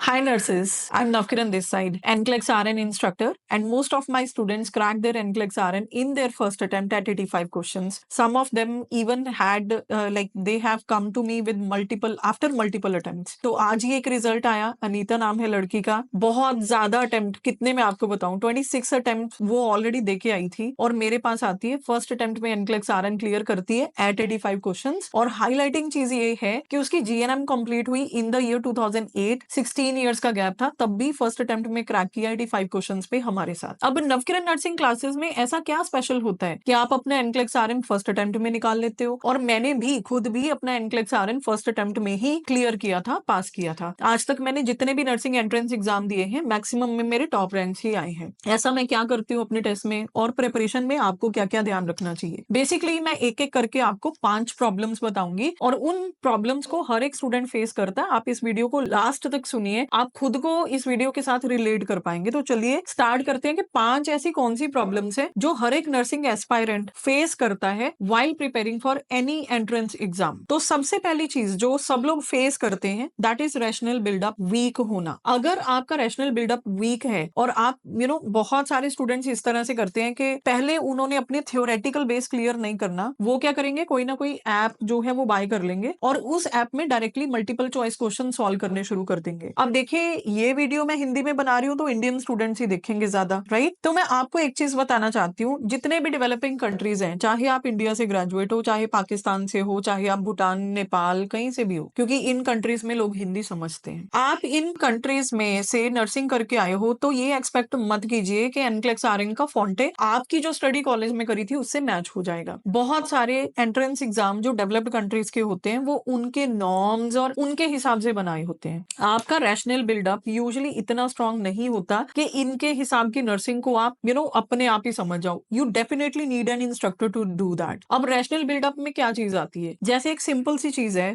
Hi nurses, I'm Navkiran this side, NCLEX RN instructor, and most of my students cracked their NCLEX RN in their first attempt at 85 questions. Some of them even had they have come to me with multiple attempts. तो आज ही एक result आया, अनीता नाम है लड़की का, बहुत ज्यादा अटेम्प्ट, कितने मैं आपको बताऊं, 26 अटेम्प्ट वो ऑलरेडी देके आई थी और मेरे पास आती है फर्स्ट अटेम्प्ट में NCLEX RN क्लियर करती है एट 85 क्वेश्चंस। और हाईलाइटिंग चीज ये है कि उसकी GNM कंप्लीट हुई इन द ईयर 2008, 16 इयर्स का गैप था, तब भी फर्स्ट अटेम्प्ट में क्रैक किया 85 क्वेश्चंस पे हमारे साथ। अब नवकिरण नर्सिंग क्लासेस में ऐसा क्या स्पेशल होता है कि आप अपना NCLEX RN फर्स्ट अटेम्प्ट में निकाल लेते हो? और मैंने भी खुद भी अपना NCLEX RN फर्स्ट अटेम्प्ट में ही क्लियर किया था, पास किया था। आज तक मैंने जितने भी नर्सिंग एंट्रेंस एग्जाम दिए हैं मैक्सिमम में मेरे टॉप रैंक्स ही आए हैं। ऐसा मैं क्या करती हूँ अपने टेस्ट में और प्रिपरेशन में, आपको क्या क्या ध्यान रखना चाहिए। बेसिकली मैं एक एक करके आपको 5 प्रॉब्लम्स बताऊंगी और उन प्रॉब्लम्स को हर एक स्टूडेंट फेस करता है। आप इस वीडियो को लास्ट तक सुनिए, आप खुद को इस वीडियो के साथ रिलेट कर पाएंगे। तो चलिए स्टार्ट करते हैं कि 5 ऐसी कौन सी प्रॉब्लम्स है जो हर एक नर्सिंग एस्पायरेंट फेस करता है while preparing for any entrance exam. तो सबसे पहली चीज जो सब लोग फेस करते हैं that is rational buildup weak होना। अगर आपका रैशनल बिल्डअप वीक है और आप बहुत सारे स्टूडेंट्स इस तरह से करते हैं कि पहले उन्होंने अपने थ्योरेटिकल बेस क्लियर नहीं करना, वो क्या करेंगे, कोई ना कोई ऐप जो है वो बाय कर लेंगे और उस ऐप में directly multiple choice question solve करने शुरू कर देंगे। अब देखिए ये वीडियो मैं हिंदी में बना रही हूँ तो इंडियन स्टूडेंट्स ही देखेंगे ज्यादा, राइट? तो मैं आपको एक चीज बताना चाहती हूँ, जितने भी डेवलपिंग कंट्रीज हैं, चाहे आप इंडिया से ग्रेजुएट हो, चाहे पाकिस्तान से हो, चाहे आप भूटान, नेपाल, कहीं से भी हो, क्योंकि इन कंट्रीज में लोग हिंदी समझते हैं। आप इन कंट्रीज में से नर्सिंग करके आए हो तो ये एक्सपेक्ट मत कीजिए कि NCLEX RN का फॉन्टे आपकी जो स्टडी कॉलेज में करी थी उससे मैच हो जाएगा। बहुत सारे एंट्रेंस एग्जाम जो डेवलप्ड कंट्रीज के होते हैं वो उनके नॉर्म्स और उनके हिसाब से बनाए होते हैं। आपका रैशनल बिल्डअप यूजुअली इतना स्ट्रांग नहीं होता कि इनके हिसाब की नर्सिंग को आप अपने आप ही समझ जाओ। You definitely need an instructor to do that. अब रैशनल बिल्डअप में क्या चीज आती है, जैसे एक सिंपल सी चीज है,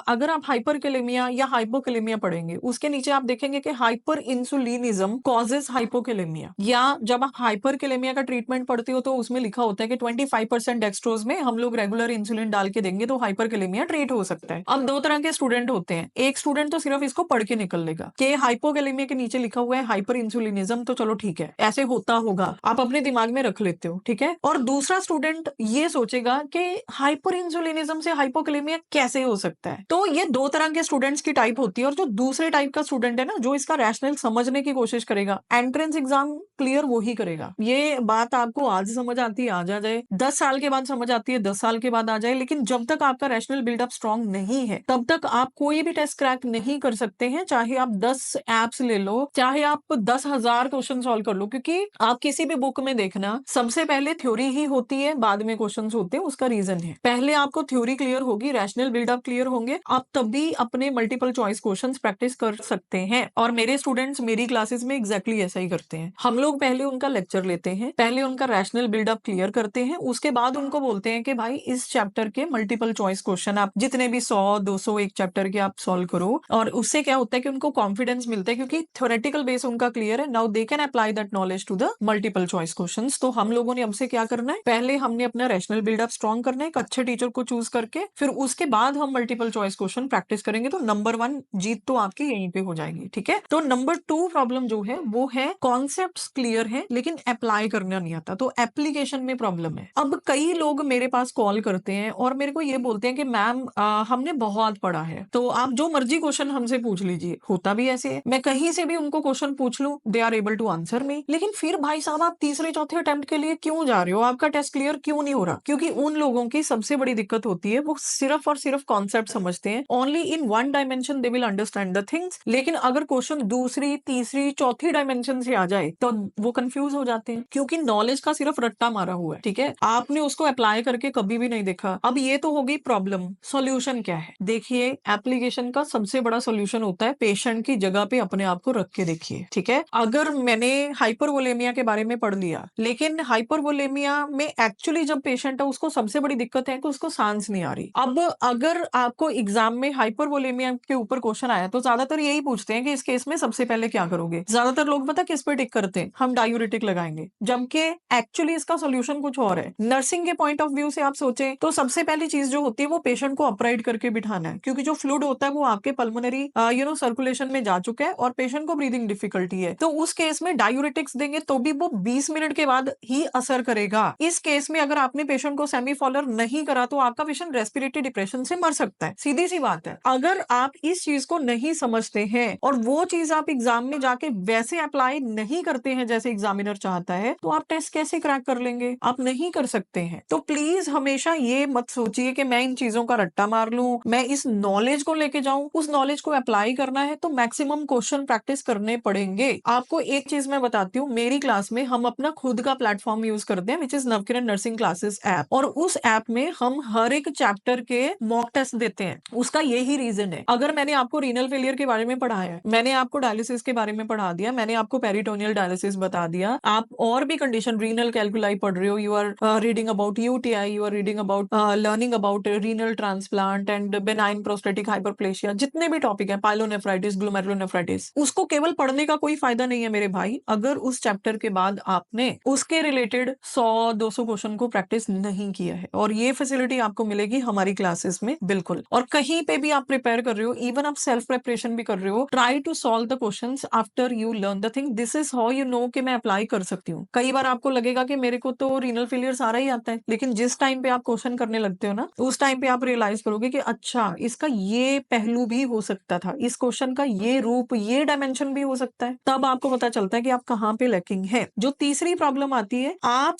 अगर आप हाइपरकैलेमिया या हाइपोकैलेमिया पढ़ेंगे उसके नीचे आप देखेंगे कि हाइपर इंसुलिनिज्म कॉजेज हाइपोकैलेमिया, या जब आप हाइपरकैलेमिया का ट्रीटमेंट पढ़ते हो तो उसमें लिखा होता है कि 25% डेक्सट्रोज में हम लोग रेगुलर इंसुलिन डाल के देंगे तो हाइपरकैलेमिया ट्रीट हो सकता है। अब दो तरह के स्टूडेंट होते हैं, एक स्टूडेंट तो सिर्फ इसको पढ़ के निकल लेगा कि हाइपोकैलेमिया के नीचे लिखा हुआ है हाइपर इंसुलिनिज्म, तो चलो ठीक है ऐसे होता होगा, आप अपने दिमाग में रख लेते हो, ठीक है। और दूसरा स्टूडेंट ये सोचेगा कि हाइपर इंसुलिनिज्म से हाइपोकैलेमिया कैसे हो सकता है। तो ये दो तरह के स्टूडेंट्स की टाइप होती है। और जो दूसरे टाइप का स्टूडेंट है ना, जो इसका रैशनल समझने की कोशिश करेगा, एंट्रेंस एग्जाम क्लियर वो ही करेगा। ये बात आपको आज समझ आती है आज आ जाए, 10 साल के बाद समझ आती है 10 साल के बाद आ जाए, लेकिन जब तक आपका रैशनल बिल्डअप स्ट्रांग नहीं है तब तक आप कोई भी टेस्ट क्रैक नहीं कर सकते हैं। चाहे आप 10 एप्स ले लो, चाहे आप 10,000 क्वेश्चन सॉल्व कर लो, क्योंकि आप किसी भी बुक में देखना सबसे पहले थ्योरी ही होती है, बाद में क्वेश्चंस होते हैं। उसका रीजन है पहले आपको थ्योरी क्लियर होगी, रैशनल बिल्डअप क्लियर होंगे, आप तभी अपने मल्टीपल चॉइस क्वेश्चंस प्रैक्टिस कर सकते हैं। और मेरे स्टूडेंट्स मेरी क्लासेस में एग्जैक्टली ऐसा ही करते हैं। हम लोग पहले उनका लेक्चर लेते हैं, पहले उनका रैशनल बिल्डअप क्लियर करते हैं, उसके बाद उनको बोलते हैं कि भाई इस चैप्टर के मल्टीपल चॉइस क्वेश्चन आप जितने भी 100-200 एक चैप्टर के आप सॉल्व करो। और उससे क्या होता है कि उनको कॉन्फिडेंस मिलता है, क्योंकि थ्योरेटिकल बेस उनका क्लियर है। Now they can apply that knowledge to the multiple choice questions. तो हम लोगों ने हमसे क्या करना है, पहले हमने अपना रैशनल बिल्डअप स्ट्रॉन्ग करना है, एक अच्छे टीचर को चूज करके, फिर उसके बाद हम मल्टीपल चॉइस क्वेश्चन प्रैक्टिस करेंगे। तो नंबर 1 जीत तो आपकी यहीं पे हो जाएगी, ठीक है। तो नंबर 2 प्रॉब्लम जो है वो है कॉन्सेप्ट्स क्लियर है लेकिन अप्लाई करना नहीं आता, तो एप्लीकेशन में प्रॉब्लम है। अब कई लोग मेरे पास कॉल करते हैं और मेरे को ये बोलते हैं कि मैम हमने बहुत पढ़ा है तो आप जो मर्जी क्वेश्चन हमसे पूछ लीजिए। होता भी ऐसे है, मैं कहीं से भी उनको क्वेश्चन पूछ लूं, they are able to answer me. लेकिन फिर भाई साहब आप तीसरे चौथे अटेम्प्ट के लिए क्यों जा रहे हो, आपका टेस्ट क्लियर क्यों नहीं हो रहा? क्योंकि उन लोगों की सबसे बड़ी दिक्कत होती है, वो सिर्फ और सिर्फ कॉन्सेप्ट समझते हैं, only in one dimension they will understand the things. लेकिन अगर क्वेश्चन दूसरी तीसरी चौथी डायमेंशन से आ जाए तो वो कंफ्यूज हो जाते हैं, क्योंकि नॉलेज का सिर्फ रट्टा मारा हुआ है, ठीक है, आपने उसको अप्लाई करके कभी भी नहीं देखा। अब ये तो हो गई प्रॉब्लम। सॉल्यूशन क्या है? देखिए एप्लीकेशन का सबसे बड़ा सॉल्यूशन होता है पेशेंट की जगह पे अपने आप को रख के देखिए, ठीक है। अगर मैंने हाइपरवोलेमिया के बारे में पढ़ लिया, लेकिन हाइपरवोलेमिया में एक्चुअली जब पेशेंट है उसको सबसे बड़ी दिक्कत है कि उसको सांस नहीं आ रही। अब अगर आपको एग्जाम में हाइपरवोलेमिया के ऊपर क्वेश्चन आया तो ज्यादातर यही पूछते हैं कि इस केस में सबसे पहले क्या करोगे। ज्यादातर लोग पता किस पे टिक करते हैं, हम डायूरेटिक लगाएंगे, जबकि एक्चुअली इसका सोल्यूशन कुछ और है। नर्सिंग के पॉइंट ऑफ व्यू से आप सोचें तो सबसे पहली चीज जो होती है वो पेशेंट को अपराइट करके बिठाना है, क्योंकि जो फ्लूइड होता है वो आपके पल्मोनरी सर्कुलेशन इंटूबेशन में जा चुका है और पेशेंट को ब्रीदिंग डिफिकल्टी है, तो उस केस में डायूरेटिक्स देंगे तो भी वो 20 मिनट के बाद ही असर करेगा। इस केस में अगर आपने पेशेंट को सेमीफॉलर नहीं करा तो आपका पेशेंट रेस्पिरेटरी डिप्रेशन से मर सकता है, सीधी सी बात है। अगर आप इस चीज को नहीं समझते हैं और वो चीज आप एग्जाम में जाके वैसे अप्लाई नहीं करते हैं जैसे एग्जामिनर चाहता है, तो आप टेस्ट कैसे क्रैक कर लेंगे? आप नहीं कर सकते हैं। तो प्लीज हमेशा ये मत सोचिए कि मैं इन चीजों का रट्टा मार लूं, मैं इस नॉलेज को लेके जाऊं, उस नॉलेज को अप्लाई करना है तो मैक्सिमम क्वेश्चन प्रैक्टिस करने पड़ेंगे। आपको एक चीज मैं बताती हूँ, मेरी क्लास में हम अपना खुद का प्लेटफॉर्म यूज करते हैं which is Navkiran nursing classes app, और उस ऐप में हम हर एक चैप्टर के मॉक टेस्ट देते हैं। उसका यही रीजन है। अगर मैंने आपको रीनल फेलियर के बारे में पढ़ाया है, मैंने आपको डायलिसिस के बारे में पढ़ा दिया, मैंने आपको पेरिटोनियल डायलिसिस बता दिया, आप और भी कंडीशन रीनल कैलकुलाई पढ़ रहे हो, you are reading about UTI, you are reading about learning about renal transplant and benign prostatic hyperplasia, जितने भी टॉपिक है, पाइलोनेफ्राइटिस, ग्लोमेरुलोनेफ्राइटिस, उसको केवल पढ़ने का कोई फायदा नहीं है मेरे भाई, अगर उस चैप्टर के बाद आपने उसके रिलेटेड 100-200 क्वेश्चन को प्रैक्टिस नहीं किया है। और ये फैसिलिटी आपको मिलेगी हमारी क्लासेस में बिल्कुल। और कहीं पे भी आप प्रिपेयर कर रहे हो, इवन आप सेल्फ प्रिपरेशन भी कर रहे हो, try to solve the questions after you learn the thing. This is how you know कि मैं अप्लाई कर सकती हूँ। कई बार आपको लगेगा कि मेरे को तो रीनल फेलियर सारा ही आता है, लेकिन जिस टाइम पे आप क्वेश्चन करने लगते हो ना, उस टाइम पे आप रियलाइज करोगे कि अच्छा, इसका ये पहलू भी हो सकता था, इस क्वेश्चन का ये रूप, ये डायमेंशन भी हो सकता है। तब आपको पता चलता है कि आप कहाँ पे लैकिंग है। जो तीसरी प्रॉब्लम आती है, आप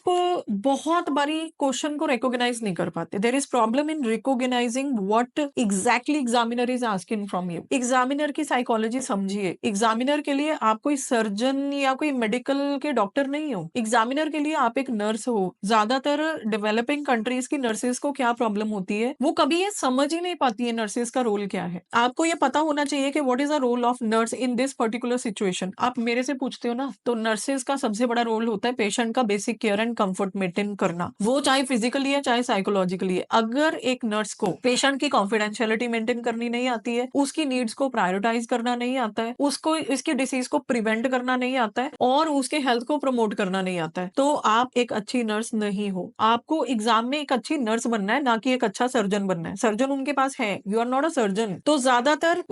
बहुत बारी क्वेश्चन को रिकॉग्नाइज नहीं कर पाते। There is problem in recognising what exactly examiner is asking from you. Examiner की साइकोलॉजी समझिए। एग्जामिनर के लिए आप कोई सर्जन या कोई मेडिकल के डॉक्टर नहीं हो, एग्जामिनर के लिए आप एक नर्स हो। ज्यादातर डेवलपिंग कंट्रीज की नर्सेज को क्या प्रॉब्लम होती है, वो कभी ये समझ ही नहीं पाती है नर्सेज का रोल क्या है। आपको ये पता होना चाहिए कि what is the role of nurse in this particular situation. आप मेरे से पूछते हो ना, तो नर्सेज का सबसे बड़ा रोल होता है पेशेंट का basic care and comfort maintain करना, वो चाहे फिजिकली है चाहे साइकोलॉजिकली है। अगर एक नर्स को पेशेंट की कॉन्फिडेंशियलिटी मेंटेन करनी नहीं आती है, उसकी नीड्स को प्रायोरिटाइज करना नहीं आता है, उसको इसकी डिसीज को प्रिवेंट करना नहीं आता है, और उसके हेल्थ को प्रमोट करना नहीं आता है, तो आप एक अच्छी नर्स नहीं हो। आपको एग्जाम में एक अच्छी नर्स बनना है, ना कि एक अच्छा सर्जन बनना है। सर्जन उनके पास है, you are not a surgeon. तो ज्यादातर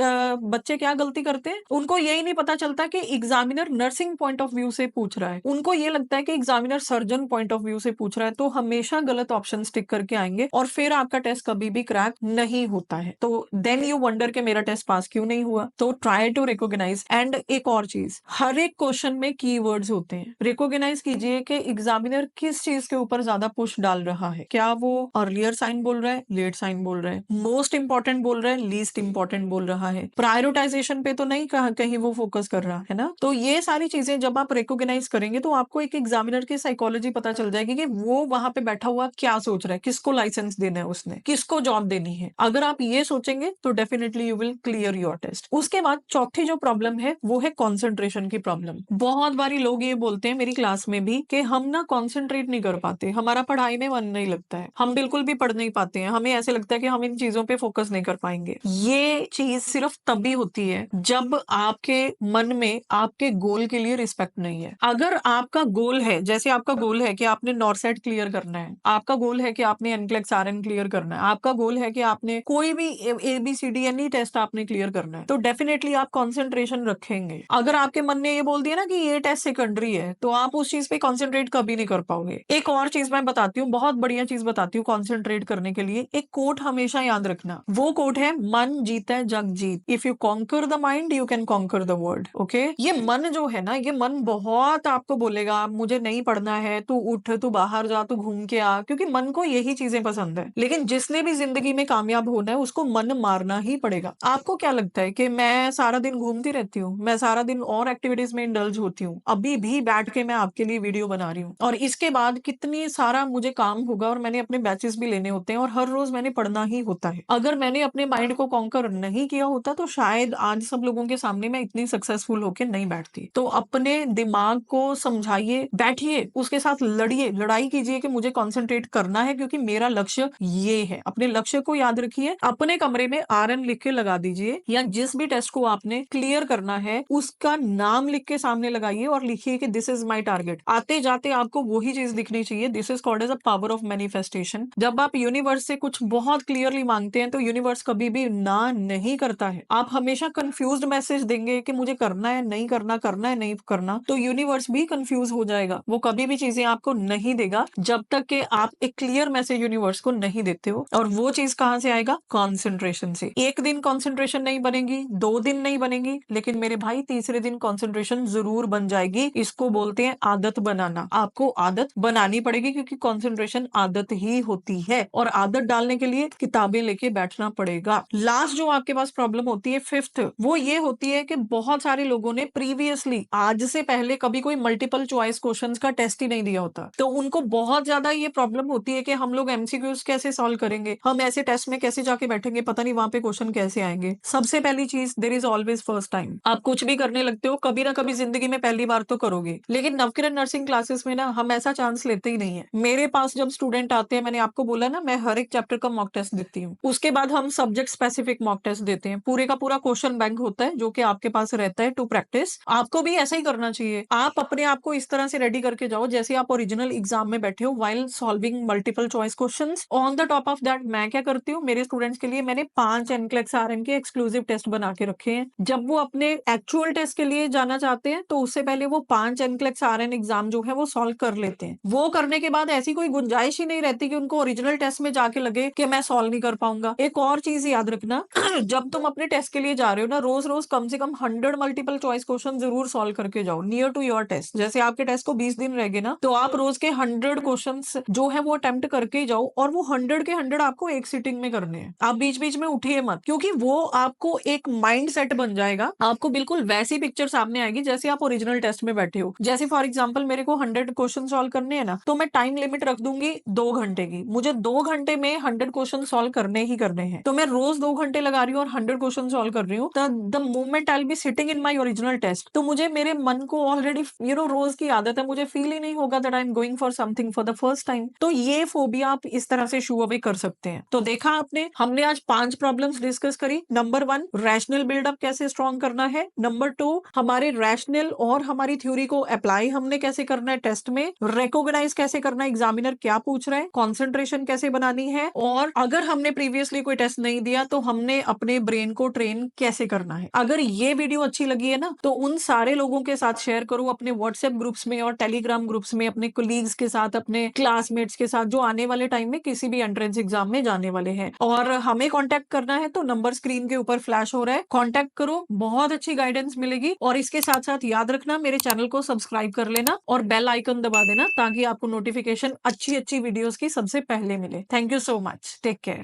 बच्चे क्या गलती करते हैं, उनको यही नहीं पता चलता कि examiner nursing point of view से पूछ रहा है, उनको ये लगता है कि examiner surgeon point of view से पूछ रहा है, तो हमेशा गलत ऑप्शन टिक करके आएंगे और फिर आपका टेस्ट कभी भी क्रैक नहीं होता है। तो देन यू वंडर कि मेरा टेस्ट पास क्यों नहीं हुआ। तो ट्राई टू रिकॉग्नाइज। एंड एक और चीज, हर एक क्वेश्चन में कीवर्ड्स होते हैं, रिकॉग्नाइज कीजिए कि एग्जामिनर किस चीज के ऊपर ज्यादा पुश डाल रहा है। क्या वो अर्लियर साइन बोल रहा है, लेट साइन बोल रहा है, मोस्ट इंपॉर्टेंट बोल रहा है, लीस्ट इंपॉर्टेंट बोल रहा है, प्रायोरिटाइजेशन पे तो नहीं कहीं वो फोकस कर रहा है ना। तो ये सारी चीजें जब आप रिकॉग्नाइज करेंगे तो आपको एक एग्जामिनर की साइकोलॉजी पता चल जाएगी कि वो वहां पे बैठा हुआ क्या सोच रहा है, किसको लाइसेंस देना है, उसने किसको जॉब देनी है। अगर आप ये सोचेंगे तो definitely you will clear your test. उसके बाद चौथी जो प्रॉब्लम है वो है कॉन्सेंट्रेशन की प्रॉब्लम। बहुत बारी लोग ये बोलते हैं मेरी क्लास में भी कि हम ना कॉन्सेंट्रेट नहीं कर पाते, हमारा पढ़ाई में मन नहीं लगता है, हम बिल्कुल भी पढ़ नहीं पाते हैं, हमें ऐसे लगता है कि हम इन चीजों पे फोकस नहीं कर पाएंगे। ये चीज सिर्फ तभी होती है जब आपके मन में आपके गोल के लिए रिस्पेक्ट नहीं है। अगर आपका गोल है, जैसे आपका गोल है कि आपने नॉरसेट क्लियर करना है, आपका गोल है कि आपने एनक्लेक्स आरएन क्लियर करना है, आपका गोल है कि आपने कोई भी एबीसीडी एनी टेस्ट आपने क्लियर करना है, तो डेफिनेटली आप कॉन्सेंट्रेशन रखेंगे। अगर आपके मन ने ये बोल दिया ना कि ये टेस्ट सेकेंडरी है, तो आप उस चीज पे कॉन्सेंट्रेट कभी नहीं कर पाओगे। एक और चीज मैं बताती हूँ, बहुत बढ़िया चीज बताती हूँ कॉन्सेंट्रेट करने के लिए। एक कोट हमेशा याद रखना, वो कोट है मन जीता है जग जीत। If you conquer the mind you can conquer the world. Okay, ये मन जो है ना, ये मन बहुत आपको बोलेगा मुझे नहीं पढ़ना है, तू उठ, तू बाहर जा, तू घूम के आ, क्योंकि मन को यही चीजें पसंद है। लेकिन जिसने भी जिंदगी में कामयाब होना है उसको मन मारना ही पड़ेगा। आपको क्या लगता है कि मैं सारा दिन घूमती रहती हूँ, मैं सारा दिन और एक्टिविटीज में इंडल्ज होती हूँ, अभी भी बैठ के मैं आपके लिए वीडियो बना रही हूँ, और इसके बाद कितनी सारा मुझे काम होगा और मैंने अपने बैचेस भी लेने होते हैं और हर रोज मैंने पढ़ना ही होता है। अगर मैंने अपने माइंड को कॉन्कर नहीं किया होता तो शायद आज सब लोगों के सामने मैं इतनी सक्सेसफुल होकर नहीं बैठती। तो अपने दिमाग को समझाइए, बैठिए, उसके साथ लड़िए, लड़ाई कीजिए कि मुझे कॉन्सेंट्रेट करना है क्योंकि मेरा लक्ष्य ये है। अपने लक्ष्य को याद रखिए, अपने कमरे में आरएन लिख के लगा दीजिए, या जिस भी टेस्ट को आपने क्लियर करना है उसका नाम लिख के सामने लगाइए और लिखिए कि दिस इज माई टारगेट। आते जाते आपको वही चीज दिखनी चाहिए। This is called as a power of manifestation. जब आप यूनिवर्स से कुछ बहुत क्लियरली मांगते हैं तो यूनिवर्स कभी भी ना नहीं करता है। आप हमेशा कंफ्यूज्ड मैसेज देंगे कि मुझे करना है, नहीं करना, करना है, नहीं करना, तो यूनिवर्स भी कंफ्यूज हो जाएगा। वो कभी भी चीजें आपको नहीं देगा जब तक कि आप एक क्लियर मैसेज यूनिवर्स को नहीं देते हो। और वो चीज कहाँ से आएगा? कॉन्सेंट्रेशन से। एक दिन कॉन्सेंट्रेशन नहीं बनेगी, 2 दिन नहीं बनेगी, लेकिन मेरे भाई तीसरे दिन कॉन्सेंट्रेशन जरूर बन जाएगी। इसको बोलते हैं आदत बनाना। आपको आदत बनानी पड़ेगी, क्योंकि कॉन्सेंट्रेशन आदत ही होती है, और आदत डालने के लिए किताबें लेके बैठना पड़ेगा। लास्ट जो आपके पास प्रॉब्लम होती है, फिफ्थ, वो ये होती है कि बहुत सारे लोगों ने प्रीवियसली, आज से पहले, कभी कोई मल्टीपल चॉइस क्वेश्चंस का टेस्ट ही नहीं दिया होता, तो उनको बहुत ज्यादा ये प्रॉब्लम होती है कि हम लोग एमसीक्यूज कैसे सॉल्व करेंगे, हम ऐसे टेस्ट में कैसे जाके बैठेंगे, पता नहीं वहां पे क्वेश्चन कैसे आएंगे। सबसे पहली चीज, there is always first time. आप कुछ भी करने लगते हो, कभी ना कभी जिंदगी में पहली बार तो करोगे, लेकिन नवकिरण नर्सिंग क्लासेस में ना हम ऐसा चांस लेते ही नहीं है। मेरे पास जब स्टूडेंट आते हैं, मैंने आपको बोला ना, मैं हर एक चैप्टर का मॉक टेस्ट देती हूँ। उसके बाद हम सब्जेक्ट स्पेसिफिक मॉक टेस्ट देते हैं। पूरे का पूरा क्वेश्चन बैंक होता है जो कि आपके पास रहता है टू प्रैक्टिस। आपको भी ऐसा ही करना चाहिए। आप अपने आप को इस तरह से रेडी करके जाओ जैसे आप ओरिजिनल एग्जाम में बैठे हो, while solving multiple choice questions. On the top of that, मैं क्या करती हूँ, मेरे स्टूडेंट्स के लिए मैंने 5 एनक्लेक्स आरएन के एक्सक्लूसिव टेस्ट बना के रखे हैं। जब वो अपने एक्चुअल टेस्ट के लिए जाना चाहते हैं, तो उससे पहले वो 5 एनक्लेक्स आरएन एग्जाम जो है वो सॉल्व कर लेते हैं। वो करने के बाद ऐसी कोई गुंजाइश ही नहीं रहती कि उनको ओरिजिनल टेस्ट में जाके लगे कि मैं सॉल्व नहीं कर पाऊंगा। एक और चीज याद रखना, जब तुम अपने टेस्ट के लिए जा रहे हो ना, रोज रोज कम से कम 100 मल्टीपल चॉइस क्वेश्चन जरूर सॉल्व करके जाओ नियर टू योर टेस्ट। जैसे आपके टेस्ट को 20 दिन रह गए ना, तो आप रोज के 100 क्वेश्चंस जो है वो अटेम्प्ट करके ही जाओ, और वो 100 के 100 आपको एक सीटिंग में करने हैं। आप बीच बीच में उठिए मत, क्योंकि वो आपको एक माइंड सेट बन जाएगा। आपको बिल्कुल वैसी पिक्चर सामने आएगी जैसे आप ओरिजिनल टेस्ट में बैठे हो। जैसे फॉर एग्जाम्पल मेरे को 100 क्वेश्चन सॉल्व करने हैं ना, तो मैं टाइम लिमिट रख दूंगी 2 घंटे की। मुझे 2 घंटे में 100 क्वेश्चन सॉल्व करने ही करने हैं, तो मैं रोज 2 घंटे लगा रही हूँ और 100 क्वेश्चन सॉल्व कर रही हूँ। The moment I will be sitting in my original test, तो मुझे, मेरे मन को ऑलरेडी रोज की आदत है, मुझे फील ही नहीं होगा that I am going for something for the first time. तो ये फोबिया आप इस तरह से शू अवे कर सकते हैं। तो देखा आपने, हमने आज 5 प्रॉब्लम्स डिस्कस करी। नंबर 1, रैशनल बिल्डअप कैसे स्ट्रॉन्ग करना है। नंबर 2, हमारे रैशनल और हमारी थ्योरी को अप्लाई हमने कैसे करना है टेस्ट में। रिकॉग्नाइज कैसे करना है, एग्जामिनर क्या पूछ रहा है। कॉन्सेंट्रेशन कैसे बनानी है, और अगर हमने प्रीवियसली कोई टेस्ट नहीं दिया तो हमने अपने ब्रेन को ट्रेन कैसे करना है। अगर ये वीडियो अच्छी लगी है ना, तो उन सारे लोगों के साथ शेयर करो, अपने व्हाट्सएप ग्रुप्स में और टेलीग्राम ग्रुप्स में, अपने कोलीग्स के साथ, अपने क्लासमेट्स के साथ, जो आने वाले टाइम में किसी भी एंट्रेंस एग्जाम में जाने वाले हैं। और हमें कांटेक्ट करना है तो नंबर स्क्रीन के ऊपर फ्लैश हो रहा है, कांटेक्ट करो, बहुत अच्छी गाइडेंस मिलेगी। और इसके साथ साथ याद रखना, मेरे चैनल को सब्सक्राइब कर लेना और बेल आइकन दबा देना, ताकि आपको नोटिफिकेशन अच्छी अच्छी वीडियोस की सबसे पहले मिले। Thank you so much, take care.